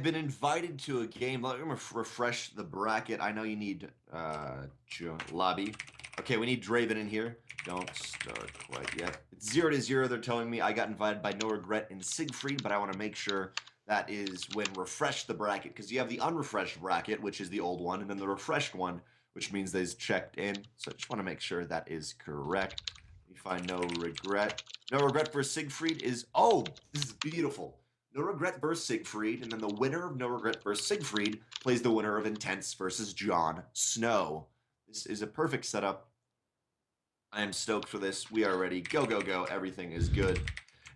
I've been invited to a game. Let me refresh the bracket. I know you need lobby. Okay, we need Draven in here. Don't start quite yet. It's 0-0. They're telling me I got invited by NoRegret and Seigfried, but I want to make sure that is when refresh the bracket, because you have the unrefreshed bracket, which is the old one, and then the refreshed one, which means they've checked in. So I just want to make sure that is correct. Let me find NoRegret. NoRegret for Seigfried is, oh, this is beautiful. NoRegret versus Seigfried, and then the winner of NoRegret versus Seigfried plays the winner of Intense versus Jon Snow. This is a perfect setup. I am stoked for this. We are ready. Go, go, go. Everything is good.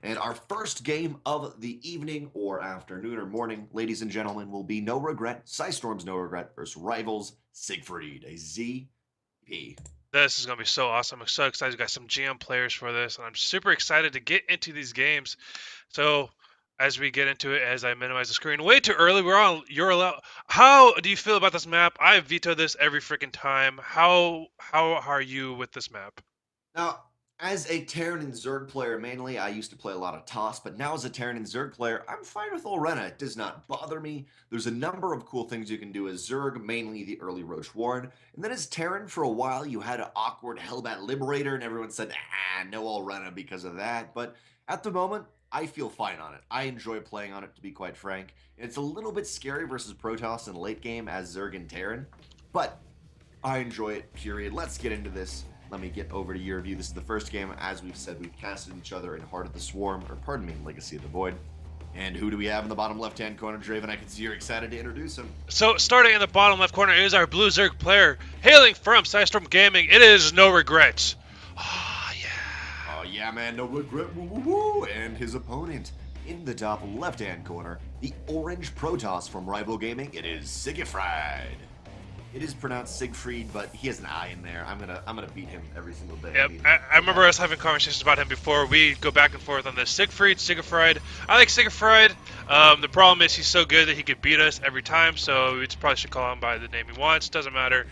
And our first game of the evening or afternoon or morning, ladies and gentlemen, will be NoRegret, Psystorm's NoRegret versus Rivals Seigfried, a ZP. This is going to be so awesome. I'm so excited. We got some GM players for this, and I'm super excited to get into these games. So, as we get into it, as I minimize the screen, way too early. You're allowed. How do you feel about this map? I veto this every freaking time. How are you with this map? Now, as a Terran and Zerg player, mainly, I used to play a lot of Toss, but now as a Terran and Zerg player, I'm fine with Olrena. It does not bother me. There's a number of cool things you can do as Zerg, mainly the early Roche Warren. And then as Terran, for a while, you had an awkward Hellbat Liberator, and everyone said, no Olrena because of that. But at the moment, I feel fine on it. I enjoy playing on it, to be quite frank. And it's a little bit scary versus Protoss in the late game as Zerg and Terran, but I enjoy it, period. Let's get into this. Let me get over to your view. This is the first game. As we've said, we've casted each other in Heart of the Swarm, or pardon me, Legacy of the Void. And who do we have in the bottom left-hand corner, Draven? I can see you're excited to introduce him. So, starting in the bottom left corner is our Blue Zerg player, hailing from Psystorm Gaming. It is NoRegret. Oh, yeah. Oh, yeah, man. NoRegret. Woo, woo, woo. And his opponent in the top left-hand corner, the orange Protoss from Rival Gaming. It is Seigfried. It is pronounced Seigfried, but he has an I in there. I'm gonna beat him every single day. Yep, I remember us having conversations about him before. We go back and forth on this. Seigfried. I like Seigfried. The problem is he's so good that he could beat us every time, so we probably should call him by the name he wants. Doesn't matter.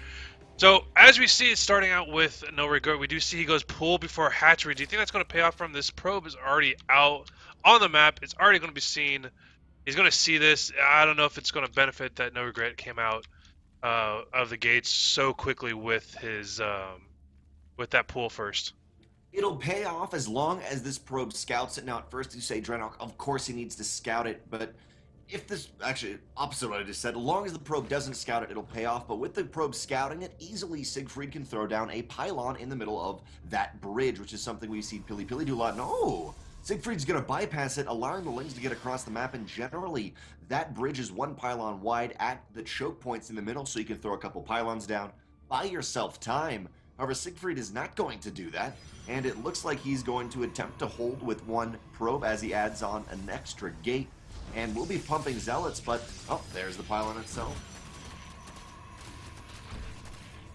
So, as we see it starting out with NoRegret, we do see he goes pool before hatchery. Do you think that's going to pay off from this? Probe is already out on the map. It's already going to be seen. He's going to see this. I don't know if it's going to benefit that NoRegret came out of the gates so quickly with his with that pool first. It'll pay off as long as this probe scouts it. Now, at first you say Drenok, of course he needs to scout it, but if this, actually, opposite of what I just said, as long as the probe doesn't scout it, it'll pay off. But with the probe scouting it, easily Seigfried can throw down a pylon in the middle of that bridge, which is something we've seen Pili Pili do a lot. No! Seigfried's going to bypass it, allowing the Lings to get across the map, and generally, that bridge is one pylon wide at the choke points in the middle, so you can throw a couple pylons down. Buy yourself time. However, Seigfried is not going to do that, and it looks like he's going to attempt to hold with one probe as he adds on an extra gate, and we'll be pumping Zealots, but, oh, there's the pylon itself.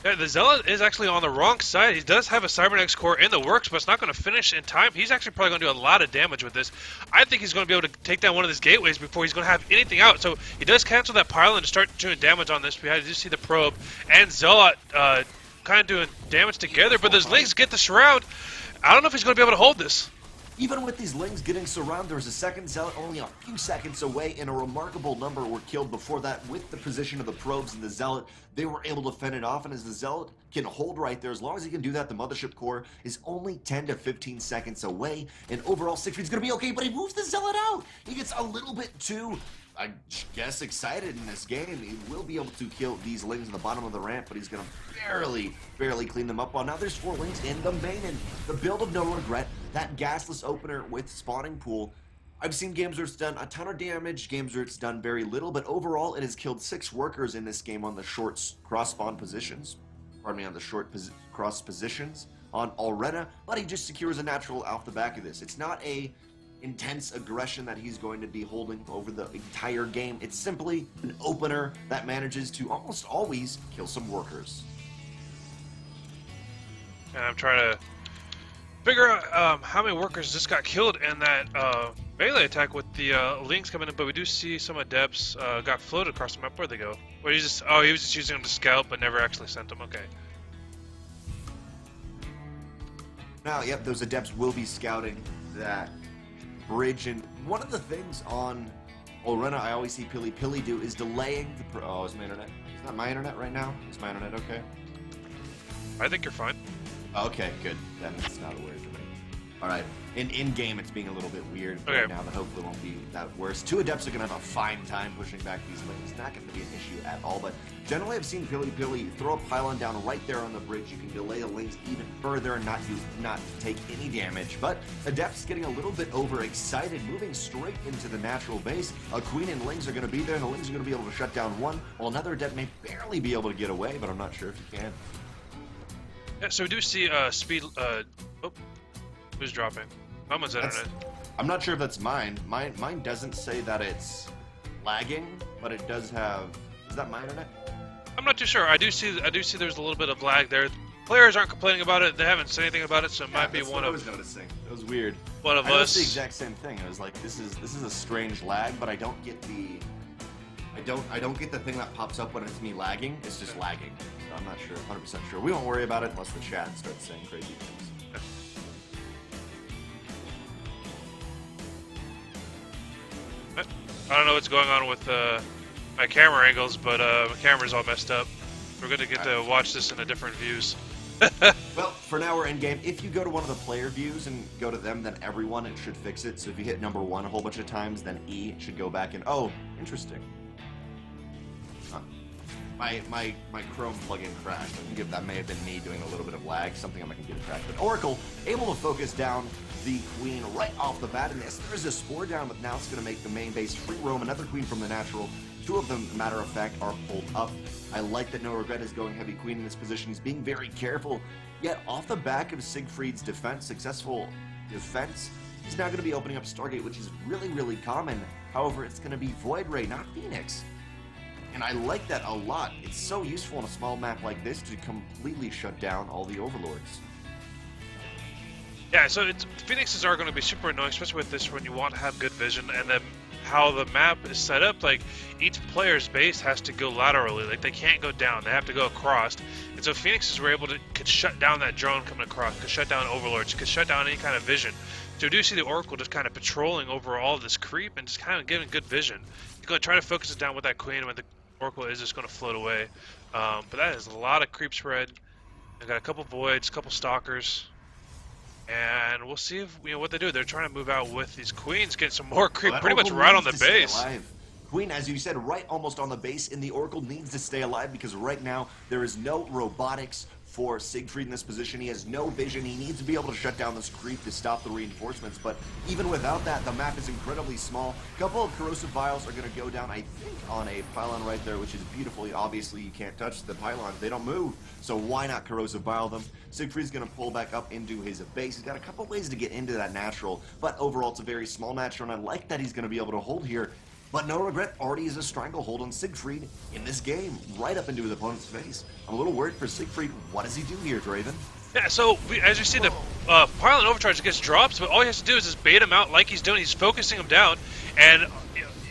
Yeah, the Zealot is actually on the wrong side. He does have a Cybernetics core in the works, but it's not going to finish in time. He's actually probably going to do a lot of damage with this. I think he's going to be able to take down one of these gateways before he's going to have anything out. So he does cancel that pylon to start doing damage on this. We had to see the probe and Zealot kind of doing damage together, but those Lings get the shroud. I don't know if he's going to be able to hold this. Even with these Lings getting surrounded, there was a second Zealot only a few seconds away, and a remarkable number were killed before that. With the position of the probes and the Zealot, they were able to fend it off, and as the Zealot can hold right there, as long as he can do that, the Mothership Core is only 10 to 15 seconds away, and overall, Seigfried's going to be okay, but he moves the Zealot out! He gets a little bit too, I guess, excited in this game. He will be able to kill these Lings in the bottom of the ramp, but he's going to barely clean them up. Well, now there's 4 Lings in the main, and the build of NoRegret, that gasless opener with spawning pool. I've seen games where it's done a ton of damage, games where it's done very little, but overall it has killed 6 workers in this game on the short cross-spawn positions. Pardon me, on the short cross positions on Olrena, but he just secures a natural off the back of this. It's not a intense aggression that he's going to be holding over the entire game. It's simply an opener that manages to almost always kill some workers. And I'm trying to figure out how many workers just got killed in that melee attack with the Lings coming in, but we do see some Adepts got floated across the map. Where'd they go? Well, he was just using them to scout, but never actually sent them. Okay. Now, yep, those Adepts will be scouting that bridge, and one of the things on Orena, I always see Pilly Pilly do is delaying the oh, is my internet? Is that my internet right now? Is my internet okay? I think you're fine. Okay, good. Then it's not a worry for me. Alright. In game, it's being a little bit weird Okay. right now, but hopefully it won't be that worse. Two Adepts are going to have a fine time pushing back these lanes. Not going to be an issue at all, but generally I've seen Pilly Pilly throw a pylon down right there on the bridge. You can delay the lanes even further and not take any damage. But Adepts getting a little bit overexcited, moving straight into the natural base. A Queen and Lings are going to be there, and the Lings are going to be able to shut down one, while another Adept may barely be able to get away, but I'm not sure if he can. Yeah, so we do see speed. Oh, who's dropping? Someone's internet. I'm not sure if that's mine. Mine doesn't say that it's lagging, but it does have. Is that my internet? I'm not too sure. I do see there's a little bit of lag there. Players aren't complaining about it. They haven't said anything about it, so it might be one I of. was noticing. It was weird. One of I noticed us. the exact same thing. It was like this is a strange lag, but I don't get the. I don't get the thing that pops up when it's me lagging. It's just lagging. So I'm not sure, 100% sure. We won't worry about it unless the chat starts saying crazy things. I don't know what's going on with my camera angles, but my camera's all messed up. We're gonna get to watch this in a different views. Well, for now we're in game. If you go to one of the player views and go to them, then everyone, it should fix it. So if you hit number 1 a whole bunch of times, then E should go back and oh, interesting. Huh. My Chrome plugin crashed. I think that may have been me doing a little bit of lag, something on my computer crashed. But Oracle able to focus down the Queen right off the bat, and there is a Spore down, but now it's going to make the main base free roam. Another Queen from the natural. Two of them, matter of fact, are pulled up. I like that NoRegret is going heavy Queen in this position. He's being very careful. Yet off the back of Seigfried's defense, successful defense, he's now going to be opening up Stargate, which is really, really common. However, it's going to be Void Ray, not Phoenix. And I like that a lot. It's so useful on a small map like this to completely shut down all the Overlords. Yeah, so Phoenixes are going to be super annoying, especially with this when you want to have good vision, and then how the map is set up, like each player's base has to go laterally, like they can't go down, they have to go across. And so Phoenixes were able to could shut down that drone coming across, could shut down Overlords, could shut down any kind of vision. So we do see the Oracle just kind of patrolling over all of this creep and just kind of getting good vision. He's going to try to focus it down with that Queen when the Oracle is just going to float away. But that is a lot of creep spread. They've got a couple Voids, a couple Stalkers. And we'll see if what they do. They're trying to move out with these Queens, get some more creep, pretty much right on the base. Queen, as you said, right almost on the base, and the Oracle needs to stay alive because right now there is no robotics for Seigfried in this position. He has no vision. He needs to be able to shut down this creep to stop the reinforcements, but even without that, the map is incredibly small. A couple of corrosive vials are going to go down, I think, on a pylon right there, which is beautiful. Obviously, you can't touch the pylons. They don't move, so why not corrosive vial them? Seigfried's going to pull back up into his base. He's got a couple ways to get into that natural, but overall, it's a very small natural, and I like that he's going to be able to hold here. But NoRegret already is a stranglehold on Seigfried in this game, right up into his opponent's face. I'm a little worried for Seigfried. What does he do here, Draven? Yeah, so as you see, the pylon overcharge gets dropped, but all he has to do is just bait him out like he's doing. He's focusing him down, and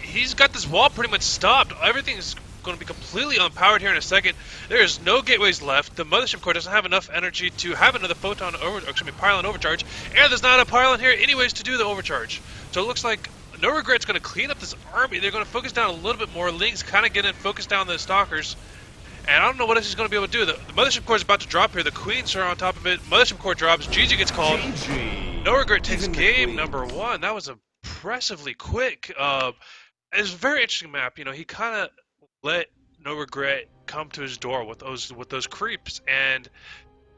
he's got this wall pretty much stopped. Everything is going to be completely unpowered here in a second. There is no gateways left. The mothership core doesn't have enough energy to have another pylon overcharge, and there's not a pylon here anyways to do the overcharge. So it looks like NoRegret's going to clean up this army. They're going to focus down a little bit more. Lings kind of get in, focus down the Stalkers. And I don't know what else he's going to be able to do. The Mothership Core is about to drop here. The Queens are on top of it. Mothership Core drops. GG gets called. GG. NoRegret takes game number 1. That was impressively quick. It's a very interesting map. He kind of let NoRegret come to his door with those creeps. And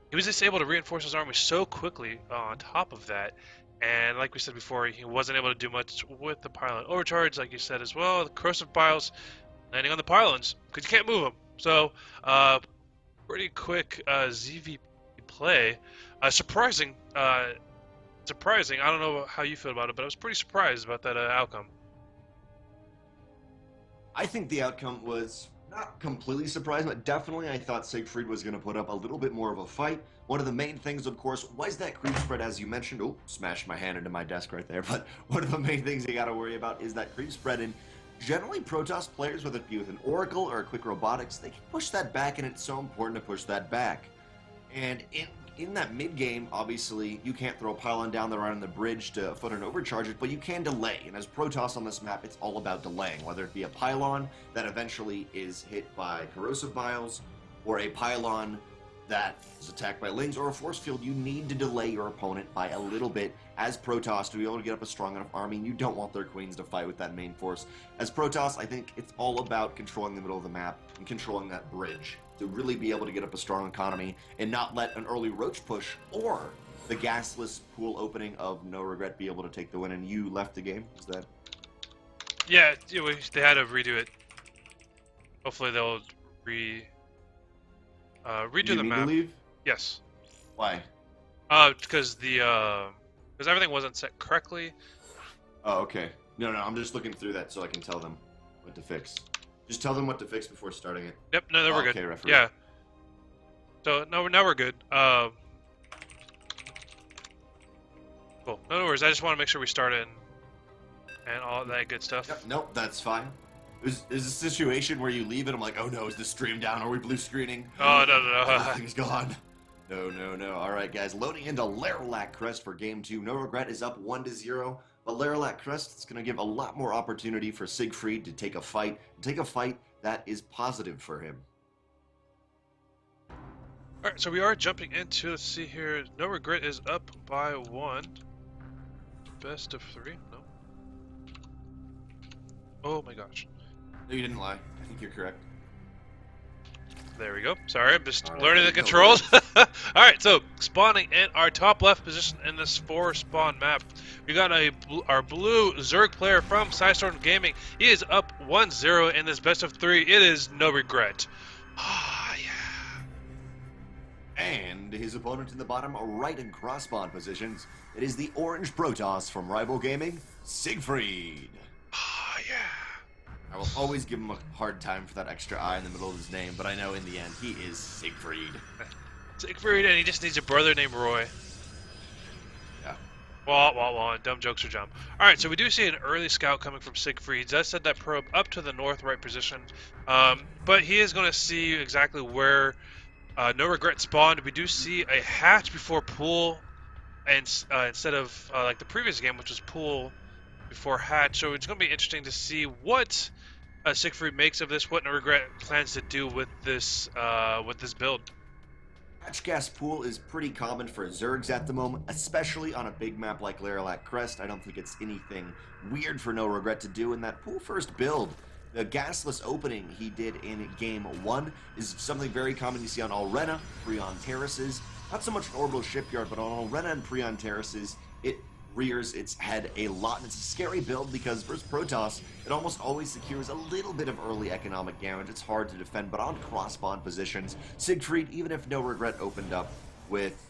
he was just able to reinforce his army so quickly on top of that. And like we said before, he wasn't able to do much with the pylon overcharge, like you said as well. The corrosive piles landing on the pylons because you can't move them. So, pretty quick ZV play. Surprising. Surprising. I don't know how you feel about it, but I was pretty surprised about that outcome. I think the outcome was not completely surprising, but definitely I thought Seigfried was going to put up a little bit more of a fight. One of the main things, of course, was that creep spread, as you mentioned. Oh, smashed my hand into my desk right there. But one of the main things you got to worry about is that creep spread. And generally, Protoss players, whether it be with an Oracle or a Quick Robotics, they can push that back, and it's so important to push that back. And in that mid game, obviously, you can't throw a pylon down there right on the bridge to foot and overcharge it, but you can delay. And as Protoss on this map, it's all about delaying, whether it be a pylon that eventually is hit by corrosive biles, or a pylon that is attacked by lings, or a force field. You need to delay your opponent by a little bit as Protoss to be able to get up a strong enough army. And you don't want their queens to fight with that main force. As Protoss, I think it's all about controlling the middle of the map and controlling that bridge to really be able to get up a strong economy and not let an early roach push or the gasless pool opening of NoRegret be able to take the win. And you left the game? Is that? Yeah, they had to redo it. Hopefully they'll redo the map. To leave? Yes. Why? Because everything wasn't set correctly. Oh, okay. No, I'm just looking through that so I can tell them what to fix. Just tell them what to fix before starting it. Yep. No, we're good. Okay, referee. Yeah. So now we're good. Cool. No worries. I just want to make sure we start in and all that good stuff. Yep, nope, that's fine. Is a situation where you leave it, I'm like, oh no, is the stream down? Are we blue screening? Oh, no. Everything's gone. No. All right, guys, loading into Laralac Crest for Game 2. NoRegret is up 1-0, but Laralac Crest is going to give a lot more opportunity for Seigfried to take a fight that is positive for him. All right, so we are jumping into, let's see here, NoRegret is up by 1. Best of 3? No. Oh my gosh. No, you didn't lie. I think you're correct. There we go. Sorry, I'm just All learning right, the controls. Alright, so spawning in our top left position in this 4-spawn map, we got our blue Zerg player from Sidestorm Gaming. He is up 1-0 in this best of 3. It is NoRegret. Ah, yeah. And his opponent in the bottom right and cross-spawn positions, it is the orange Protoss from Rival Gaming, Seigfried. Ah, yeah. I will always give him a hard time for that extra I in the middle of his name, but I know in the end he is Seigfried. Seigfried, and he just needs a brother named Roy. Yeah. Wah, dumb jokes are dumb. Alright, so we do see an early scout coming from Seigfried. He does set that probe up to the north right position, but he is going to see exactly where NoRegret spawned. We do see a hatch before pool, and instead of like the previous game, which was pool before hatch. So it's going to be interesting to see what Seigfried makes of this, what NoRegret plans to do with this build. Hatch gas pool is pretty common for Zergs at the moment, especially on a big map like Laralac Crest. I don't think it's anything weird for NoRegret to do in that pool first build. The gasless opening he did in Game 1 is something very common you see on Alrena, Prion Terraces. Not so much an Orbital Shipyard, but on Alrena and Prion Terraces, it rears its head a lot, and it's a scary build because versus Protoss, it almost always secures a little bit of early economic damage. It's hard to defend, but on cross-spawn positions, Seigfried, even if NoRegret opened up with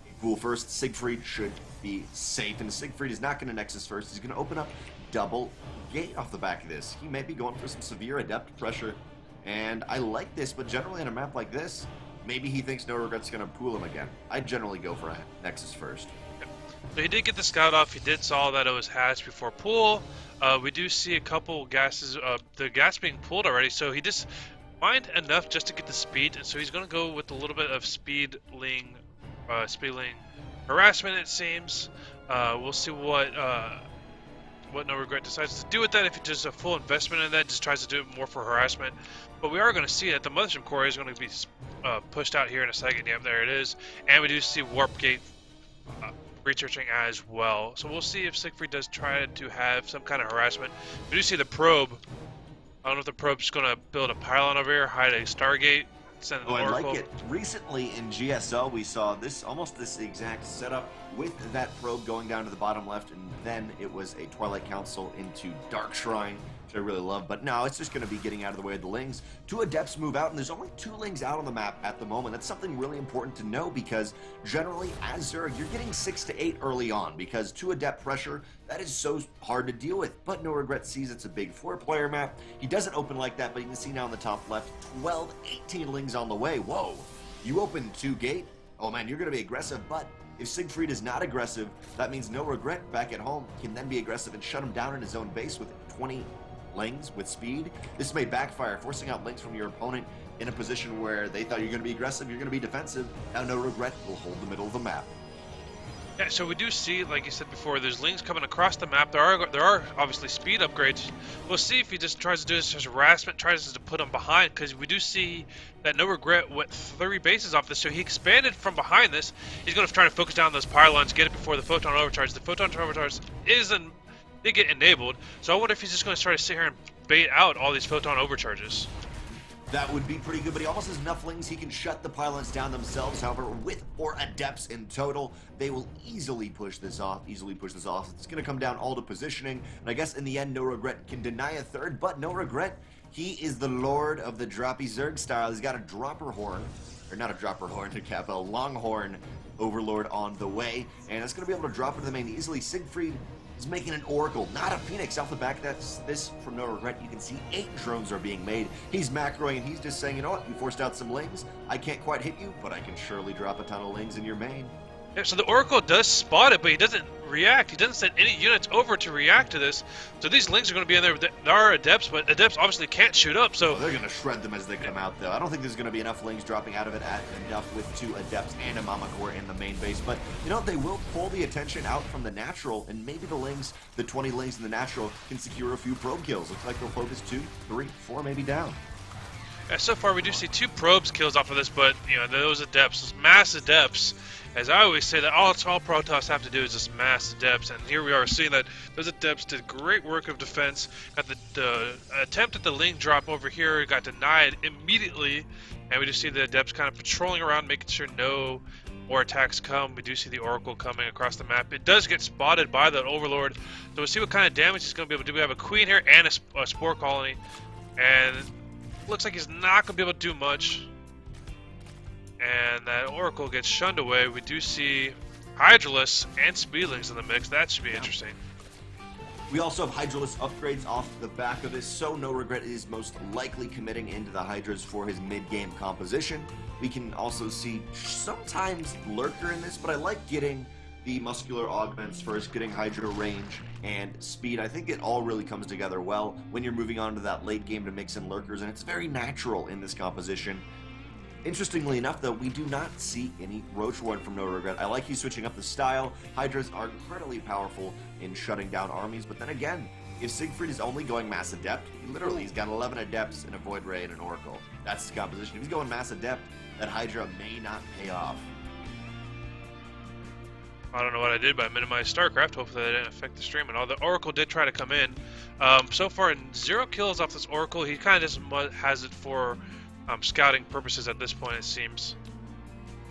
a pool first, Seigfried should be safe, and Seigfried is not going to Nexus first. He's going to open up double gate off the back of this. He may be going for some severe adept pressure, and I like this, but generally on a map like this, maybe he thinks NoRegret's going to pool him again. I'd generally go for a Nexus first. So he did get the scout off. He did saw that it was hatched before pool. We do see a couple gases, the gas being pulled already. So he just mined enough just to get the speed, and so he's going to go with a little bit of speedling harassment. It seems. We'll see what NoRegret decides to do with that. If he does a full investment in that, just tries to do it more for harassment. But we are going to see that the Mothership Core is going to be pushed out here in a second. Yep, there it is. And we do see Warp Gate researching as well. So we'll see if Seigfried does try to have some kind of harassment. We do see the probe. I don't know if the probe's going to build a pylon over here, hide a Stargate, send an Oracle. I like it. Recently in GSL, we saw almost this exact setup with that probe going down to the bottom left, and then it was a Twilight Council into Dark Shrine, which I really love. But now it's just going to be getting out of the way of the Lings. 2 Adepts move out, and there's only 2 Lings out on the map at the moment. That's something really important to know, because generally, as Zerg, you're getting 6 to 8 early on, because 2 Adept pressure, that is so hard to deal with. But NoRegret sees it's a big 4-player map. He doesn't open like that, but you can see now in the top left, 12, 18 Lings on the way. Whoa, you open 2 gate? Oh man, you're going to be aggressive, but if Seigfried is not aggressive, that means NoRegret back at home can then be aggressive and shut him down in his own base with 20 Lings with speed. This may backfire, forcing out Lings from your opponent in a position where they thought you're going to be aggressive, you're going to be defensive. Now NoRegret will hold the middle of the map. Yeah, so we do see, like you said before, there's Lings coming across the map. There are obviously speed upgrades. We'll see if he just tries to do this as harassment, tries to put him behind, because we do see that NoRegret went 3 bases off this, so he expanded from behind this. He's going to try to focus down those pylons, get it before the photon overcharge. The photon overcharge did get enabled, so I wonder if he's just going to try to sit here and bait out all these photon overcharges. That would be pretty good, but he almost has enough Lings. He can shut the pylons down themselves. However, with 4 Adepts in total, they will easily push this off. It's going to come down all to positioning. And I guess in the end, NoRegret can deny a third, but NoRegret, he is the lord of the droppy Zerg style. He's got a dropper horn, or not a dropper horn, a longhorn overlord on the way. And it's going to be able to drop into the main easily. Seigfried is making an Oracle, not a Phoenix. Off the back, that's this from NoRegret. You can see 8 drones are being made. He's macroing and he's just saying, you know what, you forced out some Lings. I can't quite hit you, but I can surely drop a ton of Lings in your main. Yeah, so the Oracle does spot it, but he doesn't react. He doesn't send any units over to react to this. So these Lings are going to be in there. There are Adepts, but Adepts obviously can't shoot up. So they're going to shred them as they come out, though. I don't think there's going to be enough Lings dropping out of it enough with 2 Adepts and a Mama Core in the main base. But, you know, they will pull the attention out from the natural, and maybe the Lings, the 20 Lings in the natural, can secure a few probe kills. Looks like they'll focus 2, 3, 4 maybe down. Yeah, so far we do see 2 probes kills off of this, but, you know, those Adepts, those mass Adepts, as I always say, that all Protoss have to do is just mass Adepts, and here we are seeing that those Adepts did great work of defense. Got the attempt at the Ling drop over here, got denied immediately, and we just see the Adepts kind of patrolling around, making sure no more attacks come. We do see the Oracle coming across the map. It does get spotted by that Overlord, so we'll see what kind of damage he's going to be able to do. We have a Queen here and a Spore Colony, and looks like he's not going to be able to do much. And that Oracle gets shunned away. We do see Hydralisk and Speedlings in the mix. That should be interesting. We also have Hydralisk upgrades off the back of this, so NoRegret is most likely committing into the Hydras for his mid-game composition. We can also see sometimes Lurker in this, but I like getting the muscular augments first, getting Hydra range and speed. I think it all really comes together well when you're moving on to that late game to mix in Lurkers, and it's very natural in this composition. Interestingly enough, though, we do not see any Roach Warren from NoRegret. I like he's switching up the style. Hydras are incredibly powerful in shutting down armies, but then again, if Seigfried is only going Mass Adept, literally he's got 11 Adepts and a Void Ray and an Oracle. That's his composition. If he's going Mass Adept, that Hydra may not pay off. I don't know what I did, but I minimized StarCraft. Hopefully that didn't affect the stream and all. The Oracle did try to come in. So far, 0 kills off this Oracle. He kind of just has it for scouting purposes at this point, it seems.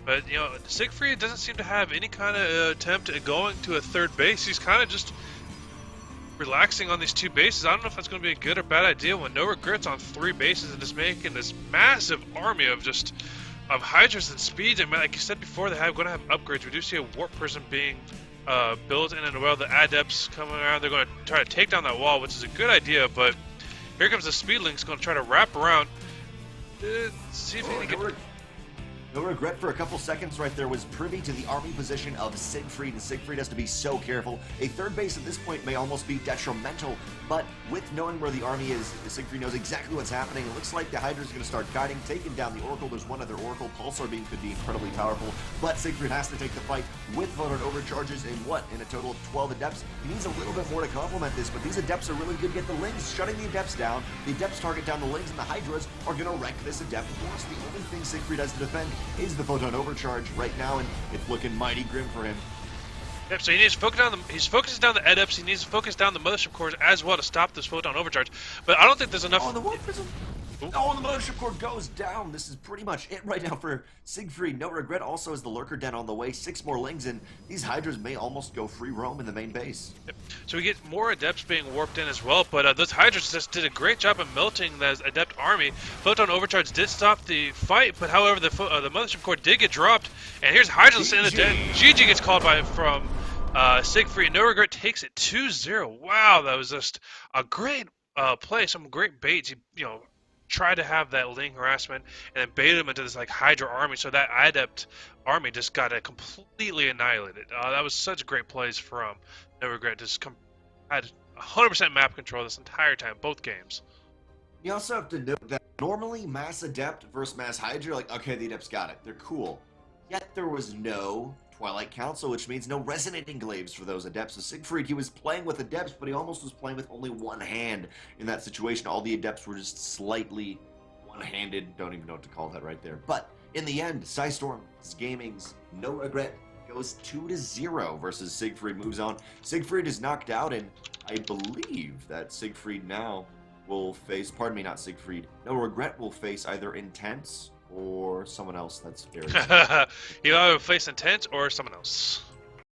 But, you know, Seigfried doesn't seem to have any kind of attempt at going to a 3rd base. He's kind of just relaxing on these 2 bases. I don't know if that's going to be a good or bad idea when NoRegret's on 3 bases and just making this massive army of Hydras and Speeds. And like you said before, they're going to have upgrades. We do see a Warp Prism being built in and well. The Adepts coming around. They're going to try to take down that wall, which is a good idea. But here comes the Speedlings going to try to wrap around. See if he can get... NoRegret for a couple seconds right there was privy to the army position of Seigfried, and Seigfried has to be so careful. A 3rd base at this point may almost be detrimental, but with knowing where the army is, Seigfried knows exactly what's happening. It looks like the Hydra's going to start guiding, taking down the Oracle. There's one other Oracle. Pulsar Beam could be incredibly powerful, but Seigfried has to take the fight with Photon Overcharges in a total of 12 Adepts. He needs a little bit more to complement this, but these Adepts are really good. Get the Lings, shutting the Adepts down. The Adepts target down the Lings, and the Hydras are going to wreck this Adept. Of course, the only thing Seigfried has to defend is the Photon Overcharge right now, and it's looking mighty grim for him. Yep, so he needs to focus on he's focusing down the Adepts, he needs to focus down the Mothership Cores as well to stop this Photon Overcharge. But I don't think there's enough... Oh, the Warp Prism! Oh, and the Mothership Core goes down. This is pretty much it right now for Seigfried. NoRegret also has the Lurker Den on the way. 6 more Lings, and these Hydras may almost go free roam in the main base. Yep. So we get more Adepts being warped in as well, but those Hydras just did a great job of melting that Adept army. Photon Overcharge did stop the fight, but however, the Mothership Core did get dropped, and here's Hydras in the den. GG gets called from Seigfried. NoRegret takes it 2-0. Wow, that was just a great play, some great baits. He, tried to have that Ling harassment and then baited him into this Hydra army, so that Adept army just got completely annihilated. That was such great plays from NoRegret. Just had 100% map control this entire time, both games. You also have to note that normally Mass Adept versus Mass Hydra, like, okay, the Adepts got it. They're cool. Yet there was no Twilight Council, which means no Resonant Englaves for those Adepts. So Seigfried, he was playing with Adepts, but he almost was playing with only one hand in that situation. All the Adepts were just slightly one-handed. Don't even know what to call that right there. But in the end, Psystorm's Gaming's No Regret goes 2-0 versus Seigfried moves on. Seigfried is knocked out, and I believe that Seigfried now will face, pardon me, not Seigfried, No Regret will face either Intense or someone else that's very He'll either face Intense or someone else.